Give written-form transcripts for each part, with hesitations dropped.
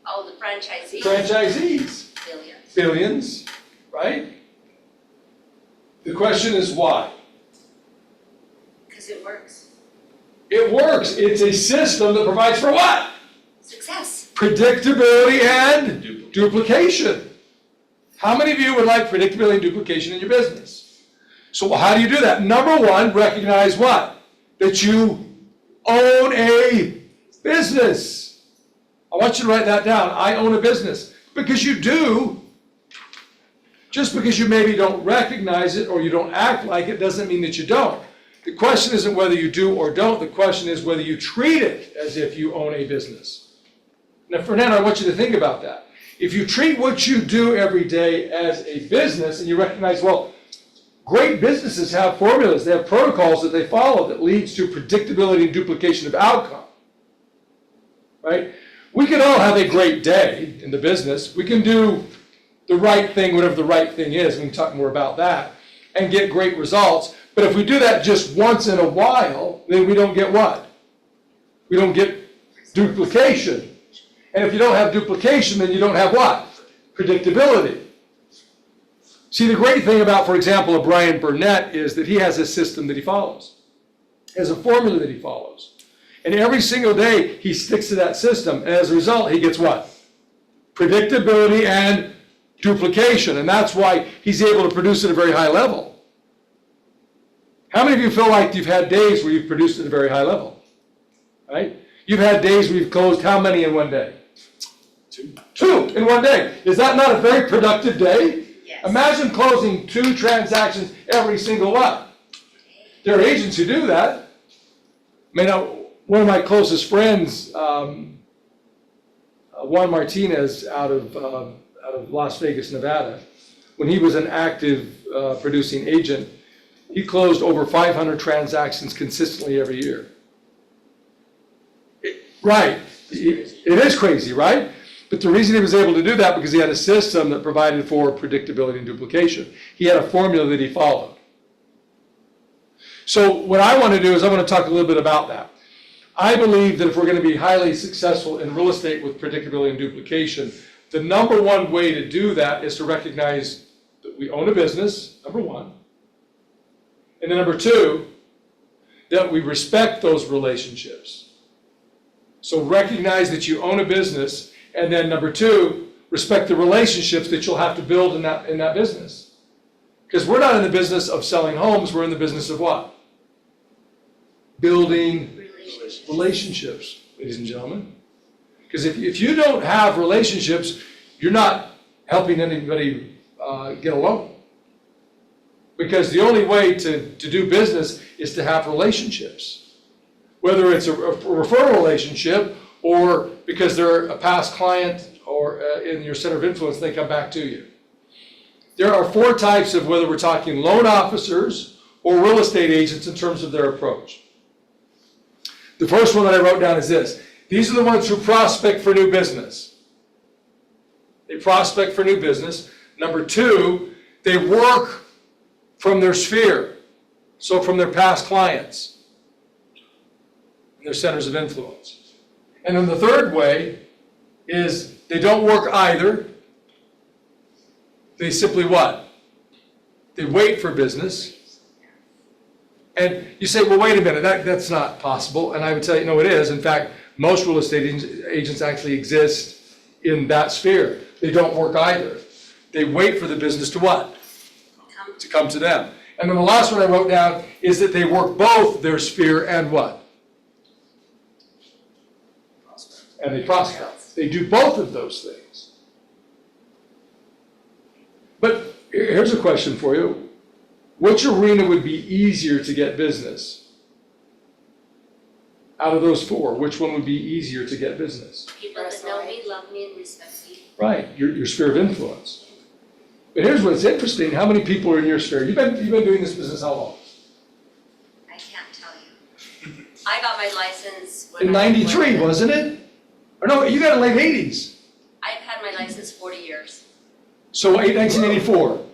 Oh, the franchisees. Franchisees. Billions. Billions, right? The question is why? Because it works. It works. It's a system that provides for what? Success. Predictability and duplication. How many of you would like predictability and duplication in your business? So how do you do that? Number one, recognize what? That you own a business. I want you to write that down. I own a business. Because you do. Just because you maybe don't recognize it or you don't act like it doesn't mean that you don't. The question isn't whether you do or don't. The question is whether you treat it as if you own a business. Now, Fernando, I want you to think about that. If you treat what you do every day as a business and you recognize, well, great businesses have formulas, they have protocols that they follow that leads to predictability and duplication of outcome, right? We can all have a great day in the business. We can do the right thing, whatever the right thing is, we can talk more about that, and get great results. But if we do that just once in a while, then we don't get what? We don't get duplication. And if you don't have duplication, then you don't have what? Predictability. See, the great thing about, for example, a Brian Burnett is that he has a system that he follows. He has a formula that he follows. And every single day, he sticks to that system. And as a result, he gets what? Predictability and duplication. And that's why he's able to produce at a very high level. How many of you feel like you've had days where you've produced at a very high level? Right? You've had days where you've closed how many in one day? Two in one day. Is that not a very productive day? Yes. Imagine closing 2 transactions every single what? There are agents who do that. I mean, one of my closest friends, Juan Martinez out of Las Vegas, Nevada, when he was an active producing agent, he closed over 500 transactions consistently every year. Right. It is crazy, right? But the reason he was able to do that because he had a system that provided for predictability and duplication. He had a formula that he followed. So what I want to do is I want to talk a little bit about that. I believe that if we're going to be highly successful in real estate with predictability and duplication, the number one way to do that is to recognize that we own a business, number one. And then number two, that we respect those relationships. So recognize that you own a business, and then number two, respect the relationships that you'll have to build in that business. Because we're not in the business of selling homes, we're in the business of what? Building relationships, ladies and gentlemen. Because if you don't have relationships, you're not helping anybody get a loan. Because the only way to do business is to have relationships. Whether it's a referral relationship or because they're a past client or in your center of influence, they come back to you. There are 4 types of whether we're talking loan officers or real estate agents in terms of their approach. The first one that I wrote down is this. These are the ones who prospect for new business. They prospect for new business. Number 2, they work from their sphere, so from their past clients and their centers of influence. And then the third way is they don't work either. They simply what? They wait for business. And you say, well, wait a minute, that's not possible. And I would tell you, no, it is. In fact, most real estate agents actually exist in that sphere. They don't work either. They wait for the business to what? To come to them. And then the last one I wrote down is that they work both their sphere and what? And they prospect. They do both of those things. But here's a question for you. Which arena would be easier to get business? Out of those 4, which one would be easier to get business? People that know me, love me, and respect me. Right, your sphere of influence. But here's what's interesting. How many people are in your sphere? You've been doing this business how long? I can't tell you. I got my license when In 93, wasn't it? Or no, you got it late 80s. I've had my license 40 years. So 1984.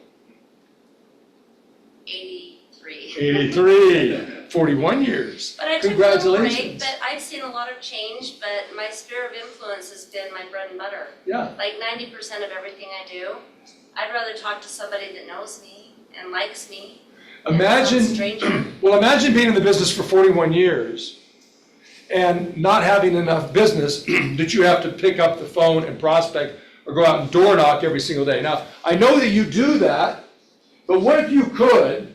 83. 83. 41 years. But I took a little break, Congratulations. but I've I've seen a lot of change, but my sphere of influence has been my bread and butter. Yeah. Like 90% of everything I do, I'd rather talk to somebody that knows me and likes me Imagine, than some stranger. well, imagine being in the business for 41 years and not having enough business that you have to pick up the phone and prospect or go out and door knock every single day. Now, I know that you do that, but what if you could,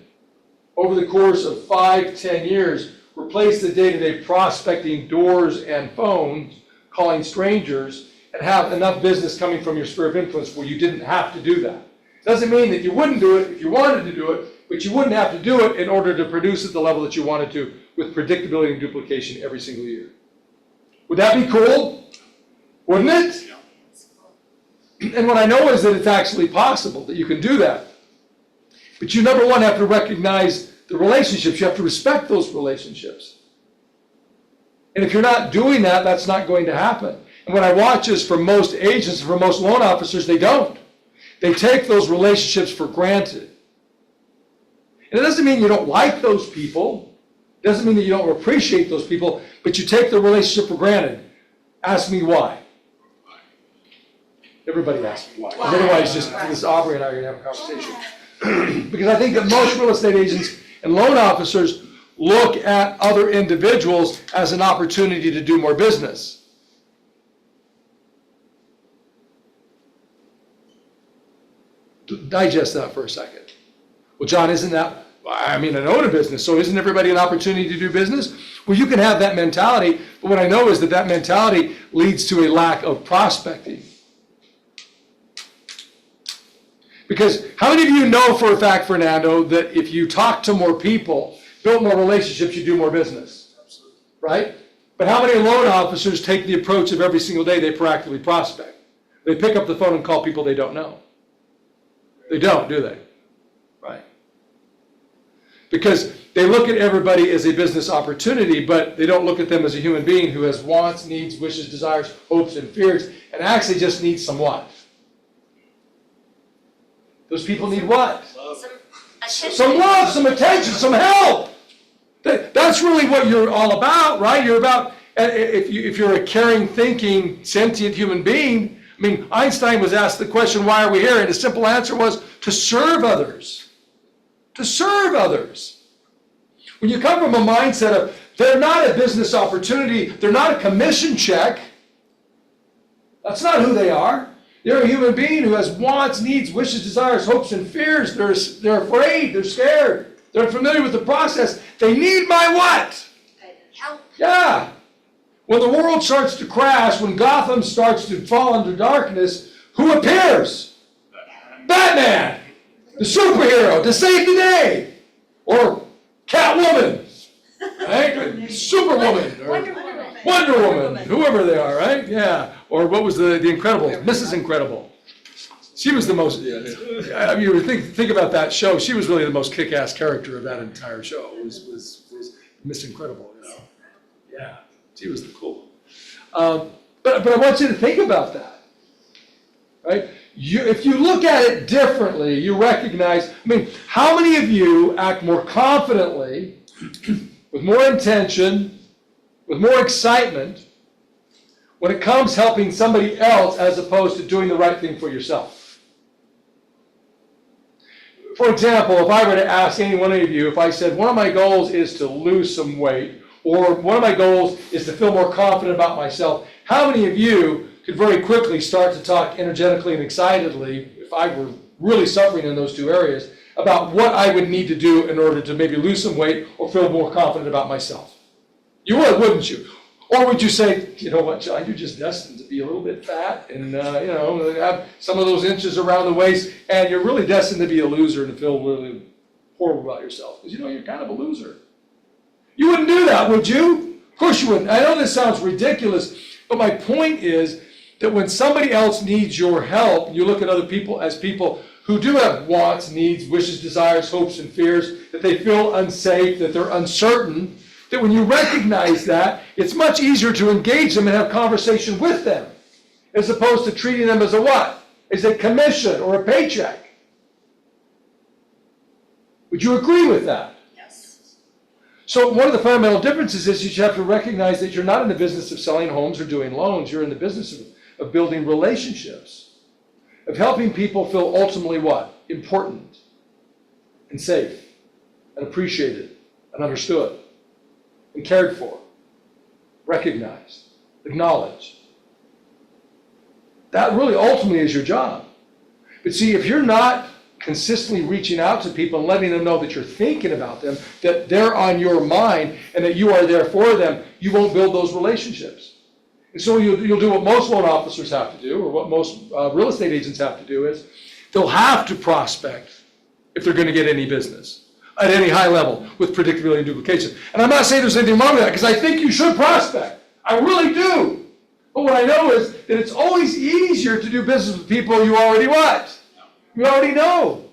over the course of 5, 10 years, replace the day-to-day prospecting doors and phones, calling strangers, and have enough business coming from your sphere of influence where you didn't have to do that. Doesn't mean that you wouldn't do it if you wanted to do it, but you wouldn't have to do it in order to produce at the level that you wanted to with predictability and duplication every single year. Would that be cool? Wouldn't it? And what I know is that it's actually possible that you can do that. But you, number one, have to recognize the relationships. You have to respect those relationships. And if you're not doing that, that's not going to happen. And what I watch is for most agents, for most loan officers, they don't. They take those relationships for granted. And it doesn't mean you don't like those people. It doesn't mean that you don't appreciate those people, but you take the relationship for granted. Ask me why. Everybody asks me why. Why? Otherwise, just this Aubrey and I are going to have a conversation. Because I think that most real estate agents and loan officers look at other individuals as an opportunity to do more business. Digest that for a second. Well, John, isn't that, I mean, I own a business, so isn't everybody an opportunity to do business? Well, you can have that mentality, but what I know is that that mentality leads to a lack of prospecting. Because how many of you know for a fact, Fernando, that if you talk to more people, build more relationships, you do more business? Absolutely. Right? But how many loan officers take the approach of every single day they proactively prospect? They pick up the phone and call people they don't know. They don't, do they? Right. Because they look at everybody as a business opportunity, but they don't look at them as a human being who has wants, needs, wishes, desires, hopes, and fears, and actually just needs some what? Those people need what? Some attention. Some love, some attention, some help. That's really what you're all about, right? You're about, if you're a caring, thinking, sentient human being. I mean, Einstein was asked the question, why are we here? And the simple answer was to serve others. To serve others. When you come from a mindset of, they're not a business opportunity, they're not a commission check, that's not who they are. They're a human being who has wants, needs, wishes, desires, hopes, and fears. They're afraid, they're scared, they're familiar with the process. They need my what? Help. Yeah. When the world starts to crash, when Gotham starts to fall into darkness, who appears? Batman, the superhero, to save the day. Or Catwoman, right? Superwoman. Or Wonder Woman, whoever they are, right? Yeah. Or what was the Incredible? Mrs. Incredible. She was the most, I mean, you think about that show, she was really the most kick-ass character of that entire show, was Miss Incredible, you know? Yeah. She was the cool one. But I want you to think about that, right? If you look at it differently, you recognize, I mean, how many of you act more confidently, with more intention, with more excitement, when it comes helping somebody else as opposed to doing the right thing for yourself? For example, if I were to ask any one of you, if I said, one of my goals is to lose some weight, or one of my goals is to feel more confident about myself, how many of you could very quickly start to talk energetically and excitedly, if I were really suffering in those two areas, about what I would need to do in order to maybe lose some weight or feel more confident about myself? You would, wouldn't you? Or would you say, you know what, John, you're just destined to be a little bit fat and, have some of those inches around the waist, and you're really destined to be a loser and feel really horrible about yourself, because, you're kind of a loser. You wouldn't do that, would you? Of course you wouldn't. I know this sounds ridiculous, but my point is that when somebody else needs your help, you look at other people as people who do have wants, needs, wishes, desires, hopes, and fears, that they feel unsafe, that they're uncertain, that when you recognize that, it's much easier to engage them and have conversation with them, as opposed to treating them as a what? As a commission or a paycheck. Would you agree with that? Yes. So one of the fundamental differences is you have to recognize that you're not in the business of selling homes or doing loans. You're in the business of building relationships, of helping people feel ultimately what? Important and safe and appreciated and understood and cared for, recognized, acknowledged. That really ultimately is your job. But see, if you're not consistently reaching out to people and letting them know that you're thinking about them, that they're on your mind, and that you are there for them, you won't build those relationships. And so you'll do what most loan officers have to do, or what most real estate agents have to do, is they'll have to prospect if they're going to get any business at any high level with predictability and duplication. And I'm not saying there's anything wrong with that, because I think you should prospect. I really do. But what I know is that it's always easier to do business with people you already what? You already know.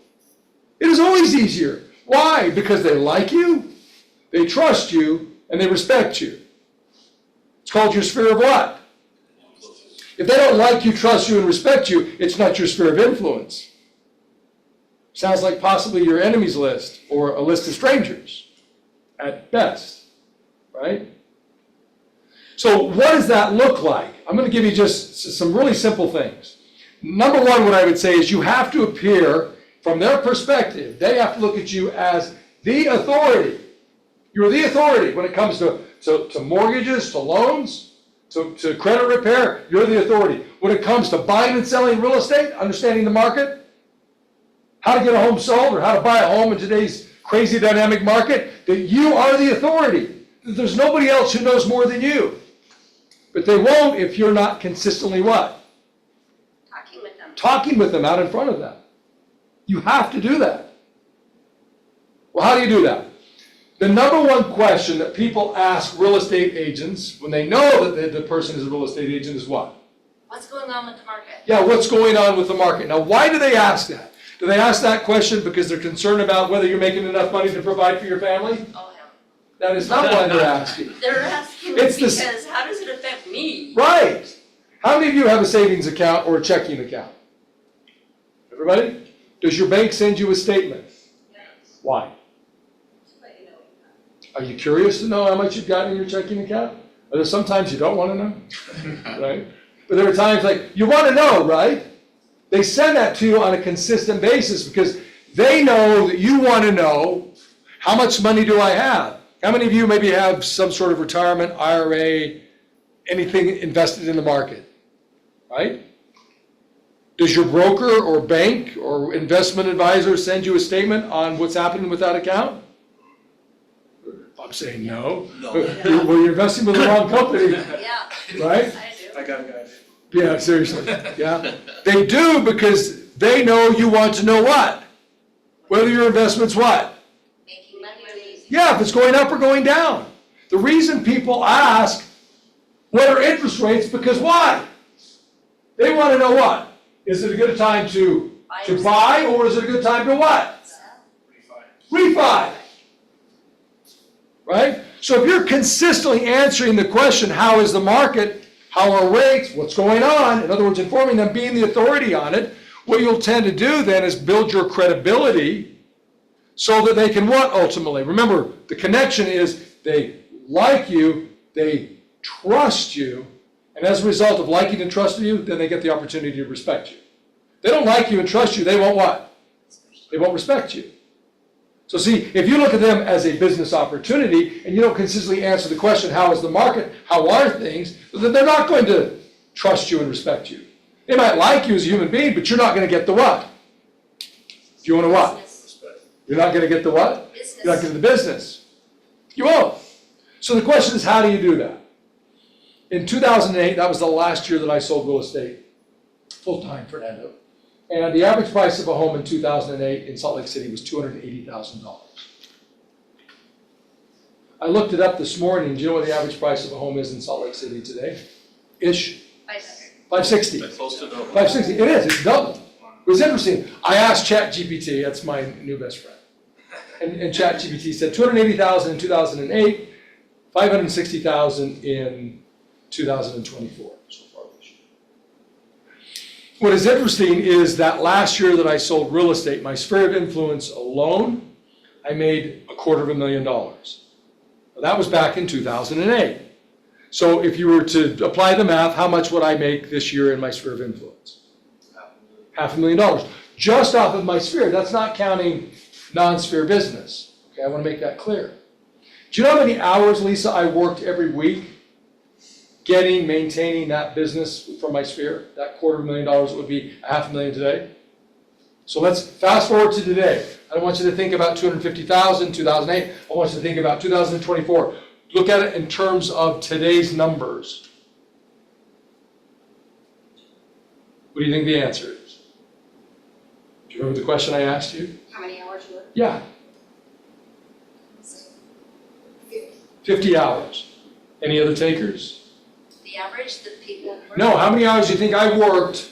It is always easier. Why? Because they like you, they trust you, and they respect you. It's called your sphere of what? If they don't like you, trust you, and respect you, it's not your sphere of influence. Sounds like possibly your enemies list or a list of strangers at best, right? So what does that look like? I'm going to give you just some really simple things. Number one, what I would say is you have to appear, from their perspective, they have to look at you as the authority. You're the authority when it comes to mortgages, to loans, to credit repair. You're the authority. When it comes to buying and selling real estate, understanding the market, how to get a home sold or how to buy a home in today's crazy dynamic market, that you are the authority. There's nobody else who knows more than you. But they won't if you're not consistently what? Talking with them out in front of them. You have to do that. Well, how do you do that? The number one question that people ask real estate agents when they know that the person is a real estate agent is what? What's going on with the market? Yeah, what's going on with the market? Now, why do they ask that? Do they ask that question because they're concerned about whether you're making enough money to provide for your family? Oh, hell. That is not why they're asking. They're asking It's because how does it affect me? Right. How many of you have a savings account or a checking account? Everybody? Does your bank send you a statement? Yes. Why? Are you curious to know how much you've got in your checking account? Or there's sometimes you don't want to know, right? But there are times like, you want to know, right? They send that to you on a consistent basis because they know that you want to know, how much money do I have? How many of you maybe have some sort of retirement, IRA, anything invested in the market, right? Does your broker or bank or investment advisor send you a statement on what's happening with that account? I'm saying no. No. Well, you're investing with the wrong company, Yeah. right? I do. I got a guy. Yeah, seriously, yeah. They do because they know you want to know what? Whether your investment's what? Making money or losing. Yeah, if it's going up or going down. The reason people ask, what are interest rates? Because why? They want to know what? Is it a good time to buy, or is it a good time to what? Refi. Right? So if you're consistently answering the question, how is the market? How are rates? What's going on? In other words, informing them, being the authority on it, what you'll tend to do then is build your credibility so that they can what ultimately? Remember, the connection is they like you, they trust you, and as a result of liking and trusting you, then they get the opportunity to respect you. They don't like you and trust you, they won't what? They won't respect you. So see, if you look at them as a business opportunity and you don't consistently answer the question, how is the market, how are things, then they're not going to trust you and respect you. They might like you as a human being, but you're not going to get the what? You want to what? Business. You're not going to get the what? Business. You're not going to get the business. You won't. So the question is, how do you do that? In 2008, that was the last year that I sold real estate full-time, Fernando. And the average price of a home in 2008 in Salt Lake City was $280,000. I looked it up this morning. Do you know what the average price of a home is in Salt Lake City today? Ish. 560. Close to double. 560. It is. It's double. It was interesting. I asked ChatGPT. That's my new best friend. And ChatGPT said 280,000 in 2008, 560,000 in 2024. So far this year. What is interesting is that last year that I sold real estate, my sphere of influence alone, I made $250,000. Well, that was back in 2008. So if you were to apply the math, how much would I make this year in my sphere of influence? $500,000. Just off of my sphere. That's not counting non-sphere business. Okay, I want to make that clear. Do you know how many hours, Lisa, I worked every week maintaining that business for my sphere? That $250,000 would be $500,000 today. So let's fast forward to today. I don't want you to think about 250,000, 2008. I want you to think about 2024. Look at it in terms of today's numbers. What do you think the answer is? Do you remember the question I asked you? How many hours you work? Yeah, 50. 50 hours. Any other takers? The average, the people work. No, how many hours do you think I worked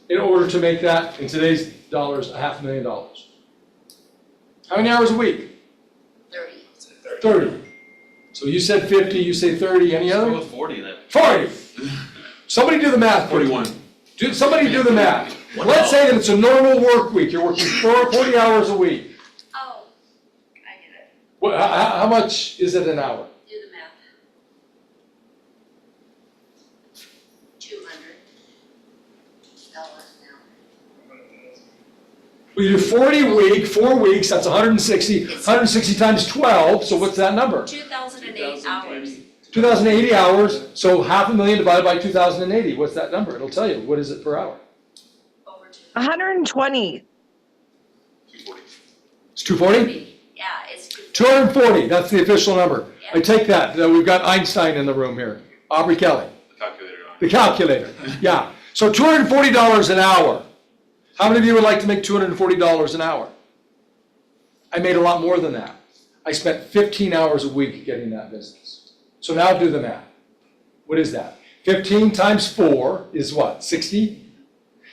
in order to make that, in today's dollars, $500,000? How many hours a week? 30. 30. So you said 50, you say 30, any Let's other? go with 40 then. 40. Somebody do the math. 41. Somebody do the math. What Let's else? say that it's a normal work week. You're working 40 hours a week. Oh, I get it. How much is it an hour? Do the math. 200 dollars an hour. We do 40 a week, 4 weeks, that's 160. 160 times 12, so what's that number? 2,008 hours. 2,080 hours, so $500,000 divided by 2,080. What's that number? It'll tell you. What is it per hour? Over 2. 120. 240. It's 240? Yeah, it's 240. 240, that's the official number. I take that. We've got Einstein in the room here. Aubrey Kelly. The calculator on. The calculator, yeah. So $240 an hour. How many of you would like to make $240 an hour? I made a lot more than that. I spent 15 hours a week getting that business. So now do the math. What is that? 15 times 4 is what? 60?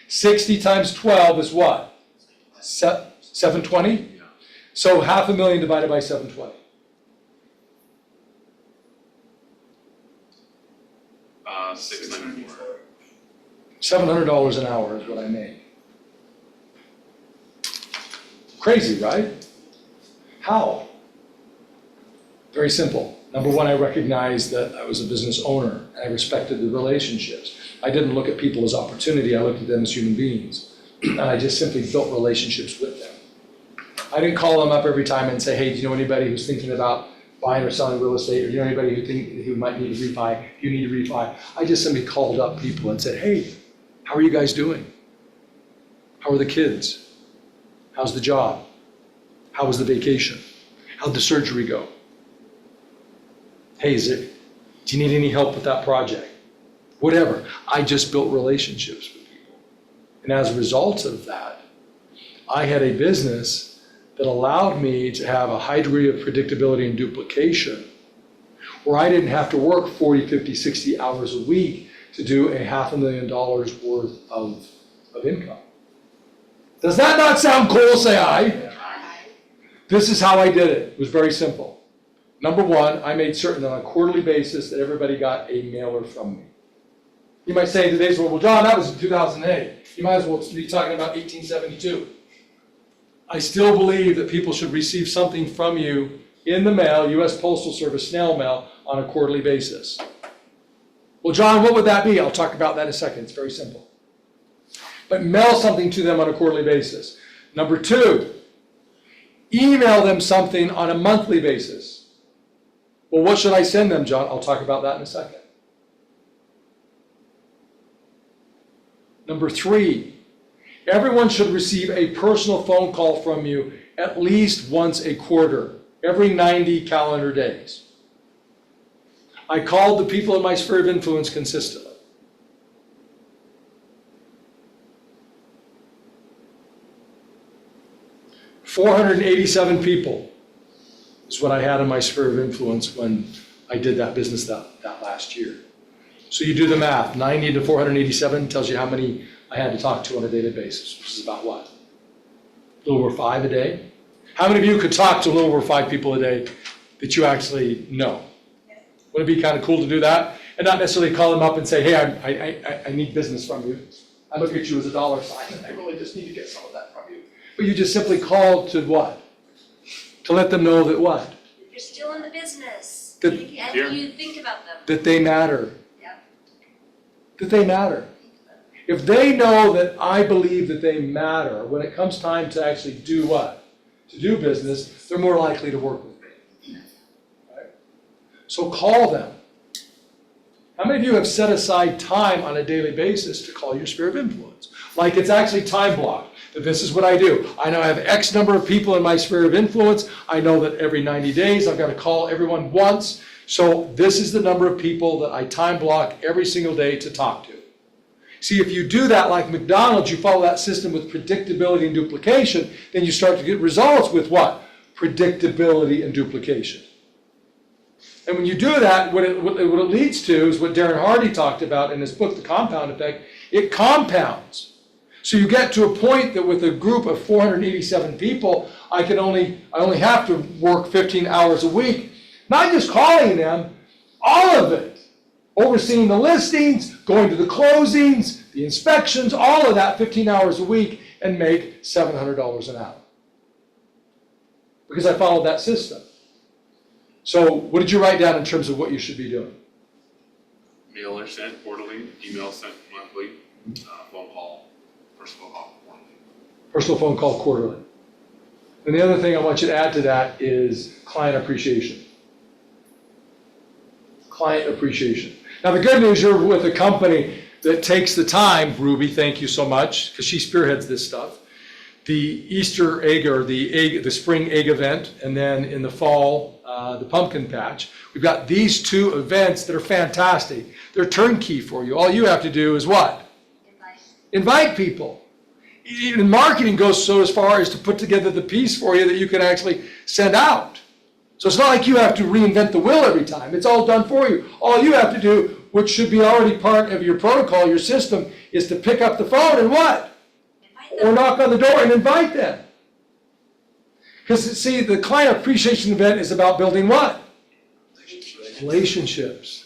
60 times 12 is what? 720? Yeah. So $500,000 divided by 720. $694. $700 an hour is what I made. Crazy, right? How? Very simple. Number one, I recognized that I was a business owner and I respected the relationships. I didn't look at people as opportunity, I looked at them as human beings. And I just simply built relationships with them. I didn't call them up every time and say, hey, do you know anybody who's thinking about buying or selling real estate? Or do you know anybody who might need to refi? You need to refi. I just simply called up people and said, hey, how are you guys doing? How are the kids? How's the job? How was the vacation? How'd the surgery go? Hey, do you need any help with that project? Whatever. I just built relationships with people. And as a result of that, I had a business that allowed me to have a high degree of predictability and duplication, where I didn't have to work 40, 50, 60 hours a week to do a $500,000 worth of income. Does that not sound cool? Say aye. This is how I did it. It was very simple. Number one, I made certain that on a quarterly basis that everybody got a mailer from me. You might say in today's world, well, John, that was in 2008. You might as well be talking about 1872. I still believe that people should receive something from you in the mail, U.S. Postal Service snail mail, on a quarterly basis. Well, John, what would that be? I'll talk about that in a second. It's very simple. But mail something to them on a quarterly basis. Number two, email them something on a monthly basis. Well, what should I send them, John? I'll talk about that in a second. Number three, everyone should receive a personal phone call from you at least once a quarter, every 90 calendar days. I called the people in my sphere of influence consistently. $487 people is what I had in my sphere of influence when I did that business that last year. So you do the math, 90 to 487 tells you how many I had to talk to on a daily basis, which is about what? A little over 5 a day? How many of you could talk to a little over 5 people a day that you actually know? Wouldn't it be kind of cool to do that? And not necessarily call them up and say, hey, I need business from you. I look at you as a dollar sign, and I really just need to get some of that from you. But you just simply call to what? To let them know that what? You're still in the business. That- And Here. you think about them. that they matter. Yeah. That they matter. If they know that I believe that they matter, when it comes time to actually do what? To do business, they're more likely to work with me. Right? So call them. How many of you have set aside time on a daily basis to call your sphere of influence? Like it's actually time blocked, that this is what I do. I know I have X number of people in my sphere of influence. I know that every 90 days I've got to call everyone once. So this is the number of people that I time block every single day to talk to. See, if you do that like McDonald's, you follow that system with predictability and duplication, then you start to get results with what? Predictability and duplication. And when you do that, what it leads to is what Darren Hardy talked about in his book, The Compound Effect. It compounds. So you get to a point that with a group of 487 people, I only have to work 15 hours a week, not just calling them, all of it. Overseeing the listings, going to the closings, the inspections, all of that 15 hours a week, and make $700 an hour. Because I followed that system. So what did you write down in terms of what you should be doing? Mail are sent quarterly, email sent monthly, phone call, personal call quarterly. Personal phone call quarterly. And the other thing I want you to add to that is client appreciation. Client appreciation. Now the good news, you're with a company that takes the time, Ruby, thank you so much, because she spearheads this stuff. The Easter egg or the spring egg event, and then in the fall, the pumpkin patch. We've got these two events that are fantastic. They're turnkey for you. All you have to do is what? Invite people. Even marketing goes so as far as to put together the piece for you that you can actually send out. So it's not like you have to reinvent the wheel every time. It's all done for you. All you have to do, which should be already part of your protocol, your system, is to pick up the phone and what? Or knock on the door and invite them. Because see, the client appreciation event is about building what? Relationships.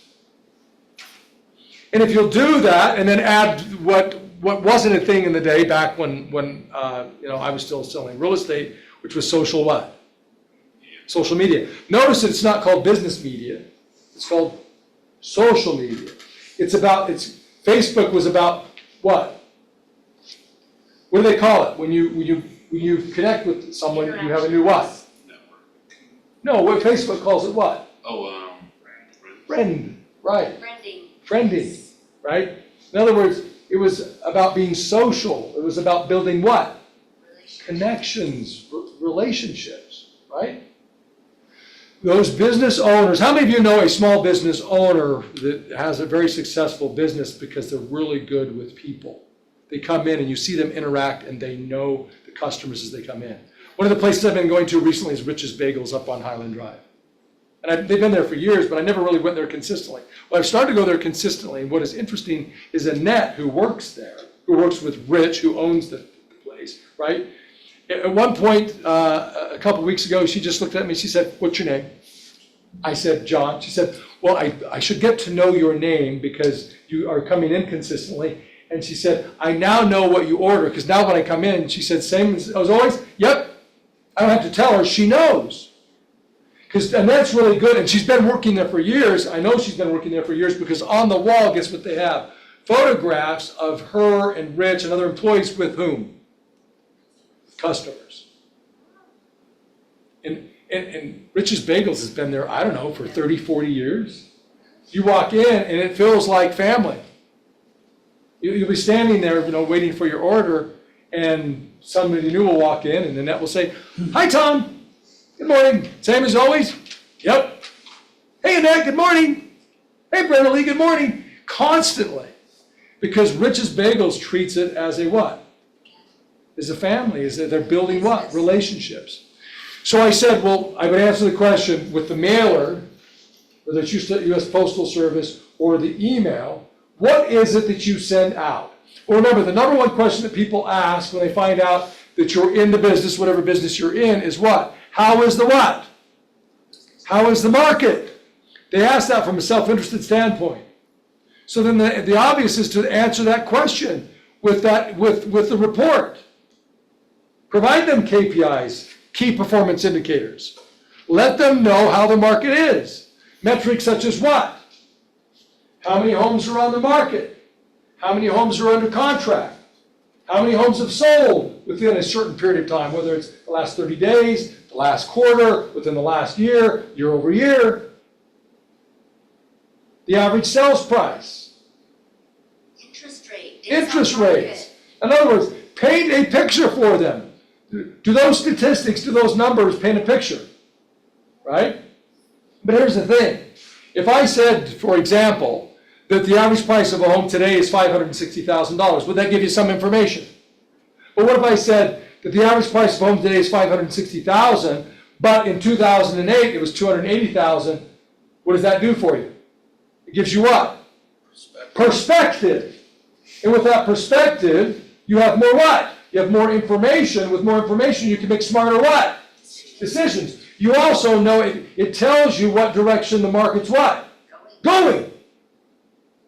And if you'll do that and then add what wasn't a thing in the day back when I was still selling real estate, which was social what? Social media. Notice that it's not called business media. It's called social media. Facebook was about what? What do they call it? When you connect with someone, you have a new what? Network. No, what Facebook calls it what? Oh, Friend, right. Friending. Friending, right? In other words, it was about being social. It was about building what? Connections, relationships, right? Those business owners, how many of you know a small business owner that has a very successful business because they're really good with people? They come in and you see them interact and they know the customers as they come in. One of the places I've been going to recently is Rich's Bagels up on Highland Drive. And they've been there for years, but I never really went there consistently. Well, I've started to go there consistently, and what is interesting is Annette, who works there, who works with Rich, who owns the place, right? At one point, a couple of weeks ago, she just looked at me, she said, "What's your name?" I said, "John." She said, "Well, I should get to know your name because you are coming in consistently." And she said, "I now know what you order, because now when I come in," she said, "Same as always?" Yep. I don't have to tell her, she knows. And that's really good, and she's been working there for years. I know she's been working there for years because on the wall, guess what they have? Photographs of her and Rich and other employees with whom? Customers. And Rich's Bagels has been there, I don't know, for 30, 40 years. You walk in and it feels like family. You'll be standing there, waiting for your order, and somebody new will walk in, and Annette will say, "Hi, Tom. Good morning. Same as always?" "Yep." "Hey, Annette, good morning." "Hey, Brenda, good morning." Constantly. Because Rich's Bagels treats it as a what? As a family. Is that they're building what? Relationships. So I said, well, I would answer the question with the mailer, whether it's U.S. Postal Service or the email, what is it that you send out? Well, remember, the number one question that people ask when they find out that you're in the business, whatever business you're in, is what? How is the what? How is the market? They ask that from a self-interested standpoint. So then the obvious is to answer that question with the report. Provide them KPIs, key performance indicators. Let them know how the market is. Metrics such as what? How many homes are on the market? How many homes are under contract? How many homes have sold within a certain period of time, whether it's the last 30 days, the last quarter, within the last year, year over year. The average sales price. Interest rate. Interest rates. In other words, paint a picture for them. Do those statistics, do those numbers paint a picture? Right? But here's the thing. If I said, for example, that the average price of a home today is $560,000, would that give you some information? But what if I said that the average price of a home today is $560,000, but in 2008 it was $280,000? What does that do for you? It gives you what? Perspective. And with that perspective, you have more what? You have more information. With more information, you can make smarter what? Decisions. You also know it tells you what direction the market's what? Going.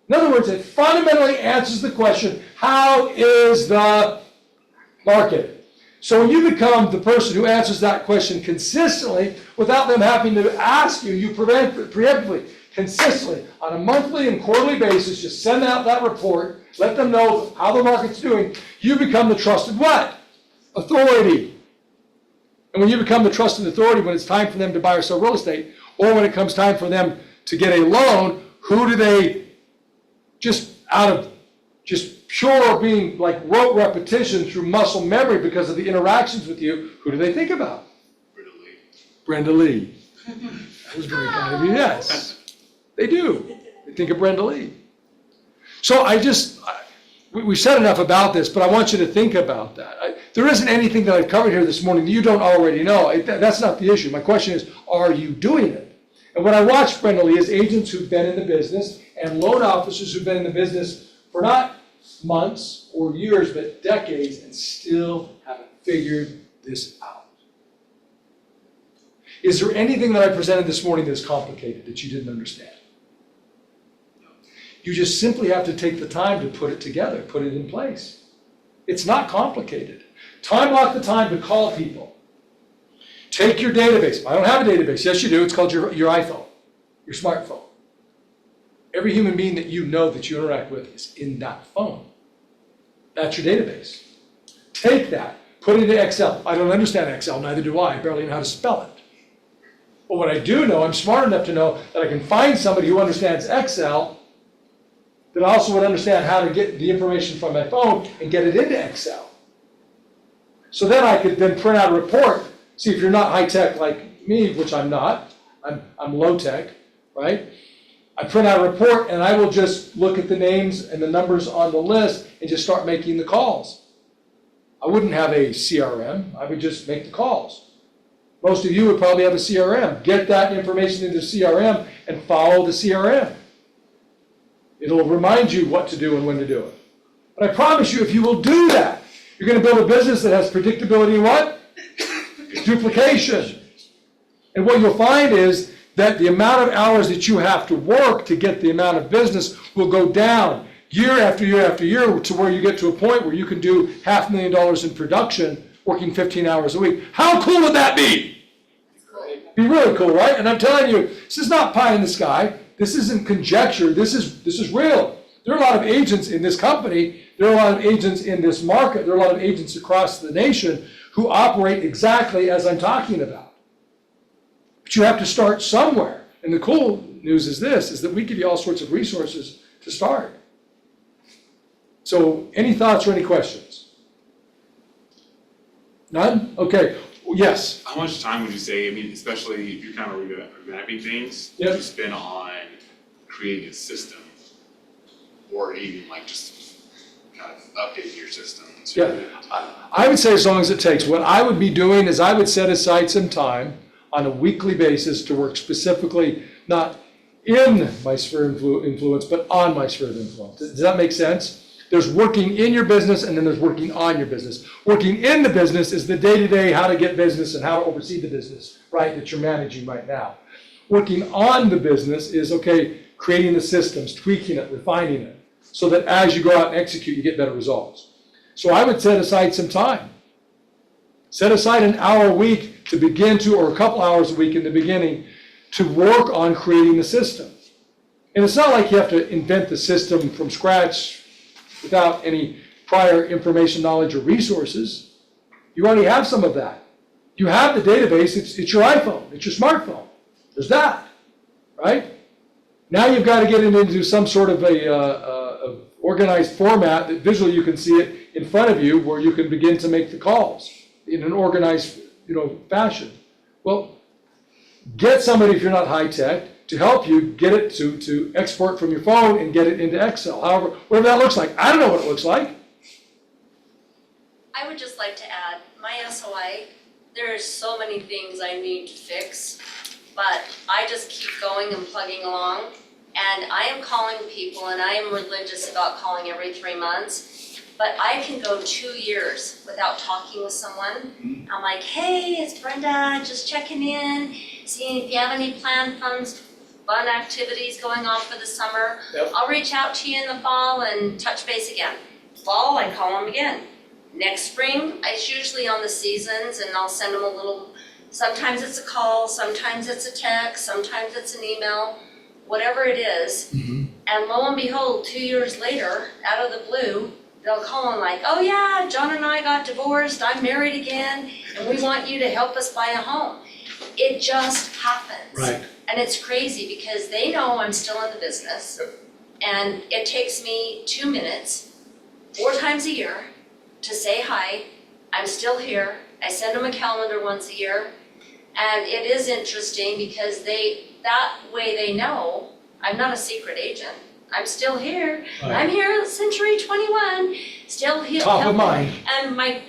In other words, it fundamentally answers the question, how is the market? So when you become the person who answers that question consistently, without them having to ask you, you preemptively, consistently, on a monthly and quarterly basis, just send out that report, let them know how the market's doing, you become the trusted what? Authority. And when you become the trusted authority, when it's time for them to buy or sell real estate, or when it comes time for them to get a loan, who do they, just out of just pure being like rote repetition through muscle memory because of the interactions with you, who do they think about? Brenda Lee. That was very kind of you, yes. They do. They think of Brenda Lee. So we said enough about this, but I want you to think about that. There isn't anything that I've covered here this morning that you don't already know. That's not the issue. My question is, are you doing it? And what I watched, Brenda Lee, is agents who've been in the business and loan officers who've been in the business for not months or years, but decades, and still haven't figured this out. Is there anything that I presented this morning that's complicated that you didn't understand? You just simply have to take the time to put it together, put it in place. It's not complicated. Time block the time to call people. Take your database. I don't have a database. Yes, you do. It's called your iPhone, your smartphone. Every human being that you know that you interact with is in that phone. That's your database. Take that, put it into Excel. I don't understand Excel, neither do I. I barely know how to spell it. But what I do know, I'm smart enough to know that I can find somebody who understands Excel that also would understand how to get the information from my phone and get it into Excel. So then I could then print out a report. See, if you're not high-tech like me, which I'm not, I'm low-tech, right? I print out a report and I will just look at the names and the numbers on the list and just start making the calls. I wouldn't have a CRM, I would just make the calls. Most of you would probably have a CRM. Get that information into CRM and follow the CRM. It'll remind you what to do and when to do it. But I promise you, if you will do that, you're going to build a business that has predictability and what? Duplication. And what you'll find is that the amount of hours that you have to work to get the amount of business will go down year after year after year to where you get to a point where you can do $500,000 in production working 15 hours a week. How cool would that be? Be really cool, right? And I'm telling you, this is not pie in the sky. This isn't conjecture. This is real. There are a lot of agents in this company. There are a lot of agents in this market. There are a lot of agents across the nation who operate exactly as I'm talking about. But you have to start somewhere. And the cool news is this, is that we give you all sorts of resources to start. So any thoughts or any questions? None? Okay. Yes. How much time would you say, I mean, especially if you're kind of revamping things, Yep. would you spend on creating a system? Or even like just kind of updating your system? Yeah. I would say as long as it takes. What I would be doing is I would set aside some time on a weekly basis to work specifically, not in my sphere of influence, but on my sphere of influence. Does that make sense? There's working in your business and then there's working on your business. Working in the business is the day-to-day how to get business and how to oversee the business, right, that you're managing right now. Working on the business is, okay, creating the systems, tweaking it, refining it, so that as you go out and execute, you get better results. So I would set aside some time. Set aside an hour a week to begin to, or a couple hours a week in the beginning, to work on creating the system. And it's not like you have to invent the system from scratch without any prior information, knowledge, or resources. You already have some of that. You have the database, it's your iPhone, it's your smartphone. There's that, right? Now you've got to get it into some sort of a organized format that visually you can see it in front of you where you can begin to make the calls in an organized, fashion. Well, get somebody, if you're not high tech, to help you get it to export from your phone and get it into Excel, however, whatever that looks like. I don't know what it looks like. I would just like to add, my SOI, there are so many things I need to fix, but I just keep going and plugging along. And I am calling people, and I am religious about calling every 3 months, but I can go 2 years without talking with someone. I'm like, hey, it's Brenda, just checking in, seeing if you have any planned fun activities going on for the summer. Yep. I'll reach out to you in the fall and touch base again. Fall, I call them again. Next spring, it's usually on the seasons, and I'll send them a little, sometimes it's a call, sometimes it's a text, sometimes it's an email, whatever it is. And lo and behold, 2 years later, out of the blue, they'll call and like, oh yeah, John and I got divorced, I'm married again, and we want you to help us buy a home. It just happens. Right. And it's crazy because they know I'm still in the business. And it takes me 2 minutes, 4 times a year, to say hi, I'm still here. I send them a calendar once a year. And it is interesting because that way they know I'm not a secret agent. I'm still here. Right. I'm here at Century 21, still here. Top of mind. And my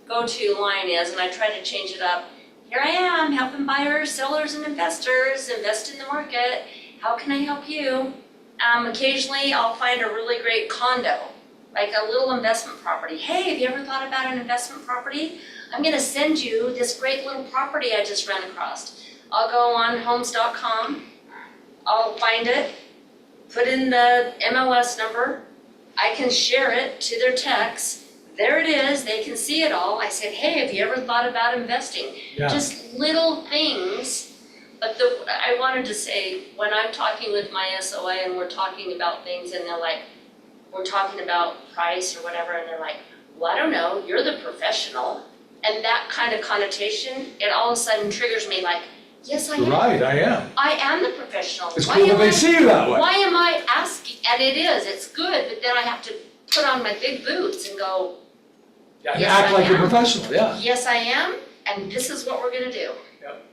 go-to line is, and I try to change it up, here I am, helping buyers, sellers, and investors invest in the market. How can I help you? Occasionally, I'll find a really great condo, like a little investment property. Hey, have you ever thought about an investment property? I'm gonna send you this great little property I just ran across. I'll go on homes.com, I'll find it, put in the MLS number, I can share it to their text. There it is, they can see it all. I said, hey, have you ever thought about investing? Yeah. Just little things. But I wanted to say, when I'm talking with my SOA and we're talking about things and they're like, we're talking about price or whatever, and they're like, well, I don't know, you're the professional. And that kind of connotation, it all of a sudden triggers me like, yes, I am. Right, I am. I am the professional. It's Why cool that am they I- see you that way. Why am I asking? And it is, it's good, but then I have to put on my big boots and go, Yeah, you Yes, act I like you're am. professional, yeah. yes, I am, and this is what we're gonna do. Yep.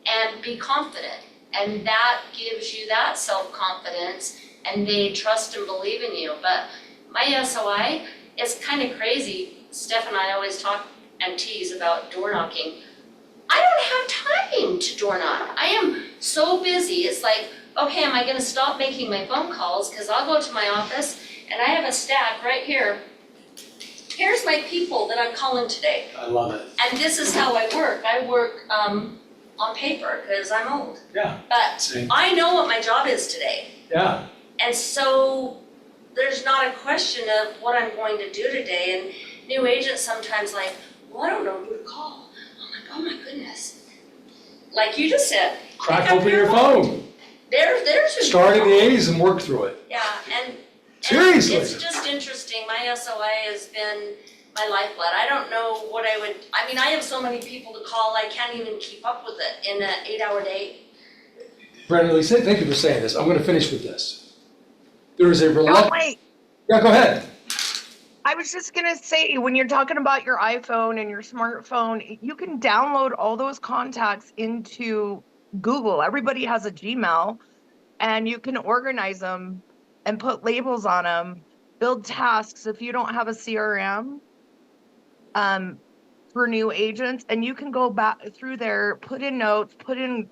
And be confident, and that gives you that self-confidence, and they trust and believe in you. But my SOI is kind of crazy. Steph and I always talk and tease about door knocking. I don't have time to door knock. I am so busy. It's like, okay, am I gonna stop making my phone calls? Cause I'll go to my office and I have a stack right here. Here's my people that I'm calling today. I love it. And this is how I work. I work on paper because I'm old. Yeah, But same. I know what my job is today. Yeah, And so there's not a question of what I'm going to do today. And new agents sometimes like, well, I don't know who to call. I'm like, oh my goodness. Like you just said. crack pick up open your phone. There's your Start in the 80s and work through it. Yeah, and Seriously. it's just interesting. My SOA has been my lifeblood. I don't know what I mean, I have so many people to call, I can't even keep up with it in an 8-hour day. Brenda, Lisa, thank you for saying this. I'm gonna finish with this. There is a Oh, relentless. wait, Yeah, go ahead. I was just gonna say, when you're talking about your iPhone and your smartphone, you can download all those contacts into Google. Everybody has a Gmail, and you can organize them and put labels on them, build tasks if you don't have a CRM for new agents, and you can go back through there, put in notes, put in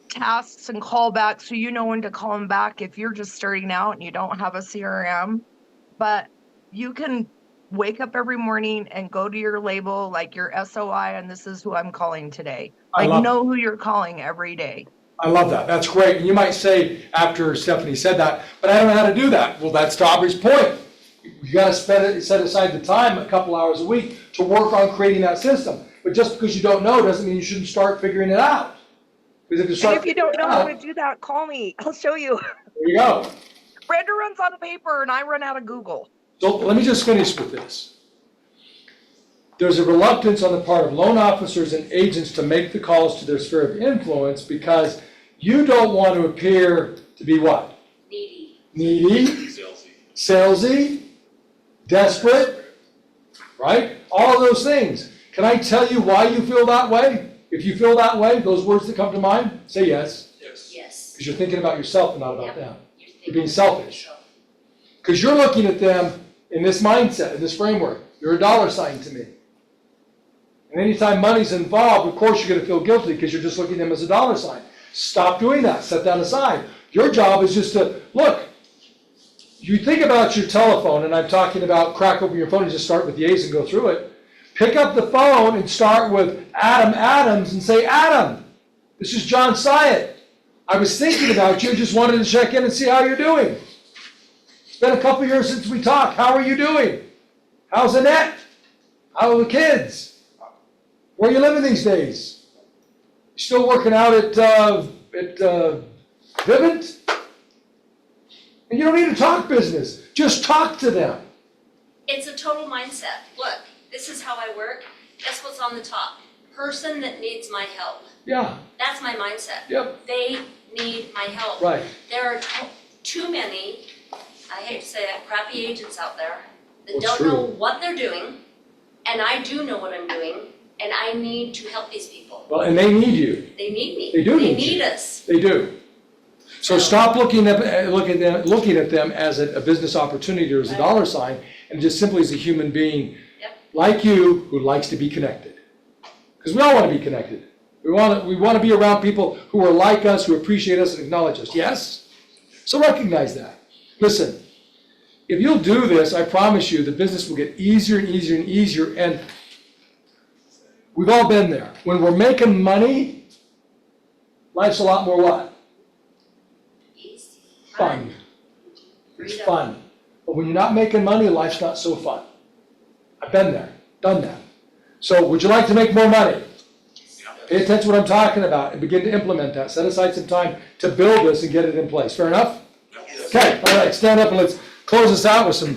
tasks and callbacks so you know when to call them back if you're just starting out and you don't have a CRM. But you can wake up every morning and go to your label, like your SOI, and this is who I'm calling today. I Like, love know who you're calling every day. I love that. That's great. And you might say after Stephanie said that, but I don't know how to do that. Well, that's to Aubrey's point. You got to set aside the time, a couple hours a week, to work on creating that system. but just because you don't know doesn't mean you shouldn't start figuring it out. Because if you And start if you don't know figuring it how out, to do that, call me. I'll show you. there you go. Brenda runs out of paper and I run out of Google. So let me just finish with this. There's a reluctance on the part of loan officers and agents to make the calls to their sphere of influence because you don't want to appear to be what? Needy. Needy, salesy, desperate, right? All of those things. Can I tell you why you feel that way? If you feel that way, those words that come to mind, say yes. Yes. Because you're thinking about yourself and not about Yep. them. You're being selfish. Because you're looking at them in this mindset, in this framework. You're a dollar sign to me. And anytime money's involved, of course you're going to feel guilty because you're just looking at them as a dollar sign. Stop doing that. Set that aside. Your job is just to, look, you think about your telephone, and I'm talking about crack open your phone and just start with the A's and go through it. Pick up the phone and start with Adam Adams and say, Adam, this is John Ciet. I was thinking about you, just wanted to check in and see how you're doing. It's been a couple years since we talked. How are you doing? How's Annette? How are the kids? Where are you living these days? You still working out at Vivint? And you don't need to talk business. Just talk to them. It's a total mindset. Look, this is how I work. Guess what's on the top? Person that needs my help. Yeah, That's my mindset. yep, They need my help. right. There are too many, I hate to say it, crappy agents out there that Well, don't true. know what they're doing, and I do know what I'm doing, and I need to help these people. Well, and they need you. They need me. They do They need you. need us. They do. So stop looking at them as a business opportunity or as a Right. dollar sign, and just simply as a human being Yep. like you who likes to be connected. Because we all want to be connected. We want to be around people who are like us, who appreciate us and acknowledge us. Yes? So recognize that. Listen, if you'll do this, I promise you the business will get easier and easier and easier. And we've all been there. When we're making money, life's a lot more what? Easy. Fun. It's Freedom. fun. But when you're not making money, life's not so fun. I've been there, done that. So would you like to make more money? Pay attention to what I'm talking about and begin to implement that. Set aside some time to build this and get it in place. Fair enough? Okay, all right, stand up and let's close this out with some